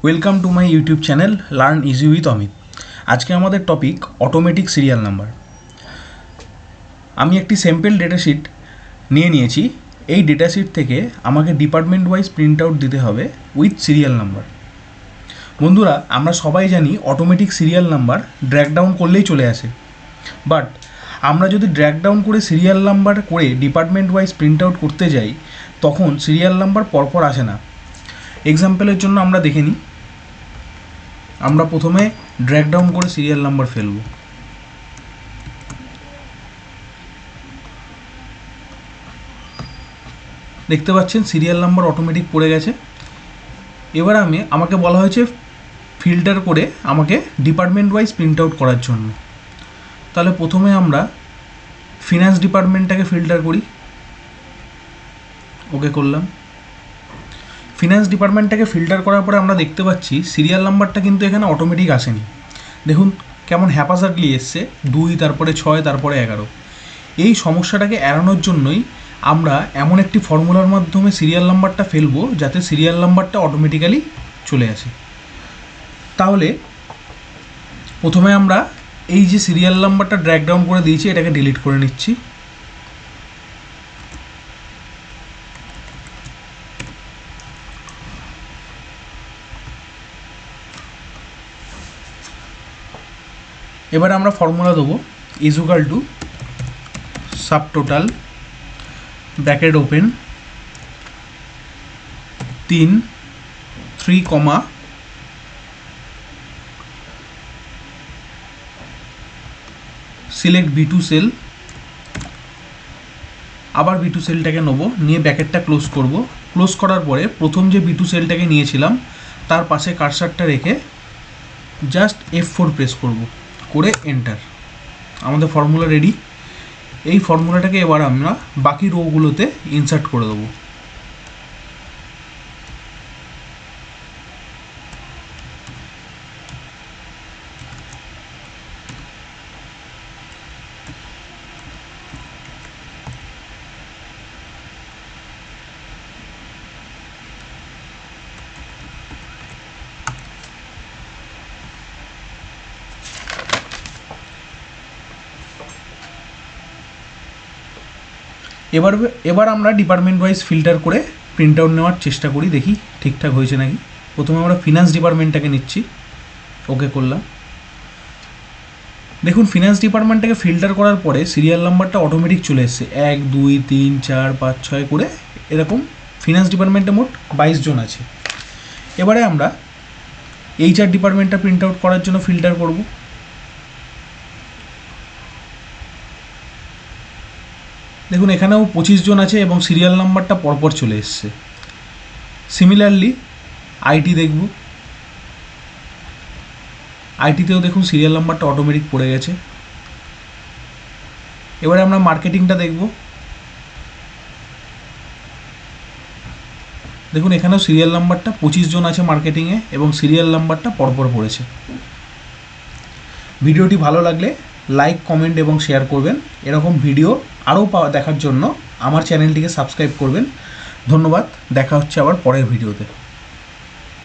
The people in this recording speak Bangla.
Welcome to my YouTube channel learn easy with Amit. আজকে আমাদের টপিক অটোমেটিক সিরিয়াল নাম্বার। আমি একটি স্যাম্পল ডেটাশিট নিয়েছি। এই ডেটাশিট থেকে আমাকে ডিপার্টমেন্ট ওয়াইজ প্রিন্ট আউট দিতে হবে উইথ সিরিয়াল নাম্বার। বন্ধুরা, আমরা সবাই জানি automatic serial number drag down করলেই চলে আসে, বাট আমরা যদি ড্র্যাগ ডাউন করে সিরিয়াল নাম্বার করে ডিপার্টমেন্ট ওয়াইজ প্রিন্ট আউট করতে যাই তখন সিরিয়াল নাম্বার পরপর আসে না। এক্সাম্পলের জন্য আমরা দেখে নিই। আমরা প্রথমে ড্র্যাগ ডাউন করে সিরিয়াল নাম্বার ফেলব। দেখতে পাচ্ছেন সিরিয়াল নাম্বার অটোমেটিক পড়ে গেছে। এবার আমাকে বলা হয়েছে ফিল্টার করে আমাকে ডিপার্টমেন্ট ওয়াইজ প্রিন্ট আউট করার জন্য। তাহলে প্রথমে আমরা ফিনান্স ডিপার্টমেন্টটাকে ফিল্টার করি। ওকে করলাম। ফিনান্স ডিপার্টমেন্টটাকে ফিল্টার করার পরে আমরা দেখতে পাচ্ছি সিরিয়াল নাম্বারটা কিন্তু এখানে অটোমেটিক আসেনি। দেখুন কেমন হ্যাপাজার্ডলি এসছে, 2, তারপরে 6, তারপরে 11। এই সমস্যাটাকে এড়ানোর জন্যই আমরা এমন একটি ফর্মুলার মাধ্যমে সিরিয়াল নাম্বারটা ফেলবো যাতে সিরিয়াল নাম্বারটা অটোমেটিক্যালি চলে আসে। তাহলে প্রথমে আমরা এই যে সিরিয়াল নাম্বারটা ড্র্যাগ ডাউন করে দিয়েছি এটাকে ডিলিট করে নিচ্ছি। এবারে আমরা ফর্মুলা দেবো equal to subtotal bracket open 3 comma select B2 cell. আবার B2 সেলটাকে নেবো, নিয়ে ব্র্যাকেটটা ক্লোজ করব। ক্লোজ করার পরে প্রথম যে B2 সেলটাকে নিয়েছিলাম তার পাশে কার্সারটা রেখে জাস্ট F4 প্রেস করব, করে এন্টার। আমাদের ফর্মুলা রেডি। এই ফর্মুলাটাকে এবার আমরা বাকি রোগুলোতে ইনসার্ট করে দেবো। এবার আমরা ডিপার্টমেন্ট ওয়াইজ ফিল্টার করে প্রিন্ট আউট নেওয়ার চেষ্টা করি, দেখি ঠিকঠাক হয়েছে নাকি। প্রথমে আমরা ফিনান্স ডিপার্টমেন্টটাকে নিচ্ছি। ওকে করলাম। দেখুন ফিনান্স ডিপার্টমেন্টটাকে ফিল্টার করার পরে সিরিয়াল নাম্বারটা অটোমেটিক চলে এসছে। 1, 2, 3, 4, 5, 6 করে এরকম ফিনান্স ডিপার্টমেন্টে মোট 22 জন আছে। এবারে আমরা HR ডিপার্টমেন্টটা প্রিন্ট আউট করার জন্য ফিল্টার করব। দেখুন এখানেও 25 জন আছে এবং সিরিয়াল নাম্বারটা পরপর চলে এসছে। সিমিলারলি IT দেখব। ITতেও দেখুন সিরিয়াল নাম্বারটা অটোমেটিক পড়ে গেছে। এবারে আমরা মার্কেটিংটা দেখব। দেখুন এখানেও সিরিয়াল নাম্বারটা 25 জন আছে মার্কেটিংয়ে এবং সিরিয়াল নাম্বারটা পরপর পড়েছে। ভিডিওটি ভালো লাগলে লাইক, কমেন্ট এবং শেয়ার করবেন। এরকম ভিডিও আরও দেখার জন্য আমার চ্যানেলটিকে সাবস্ক্রাইব করবেন। ধন্যবাদ। দেখা হচ্ছে আবার পরের ভিডিওতে।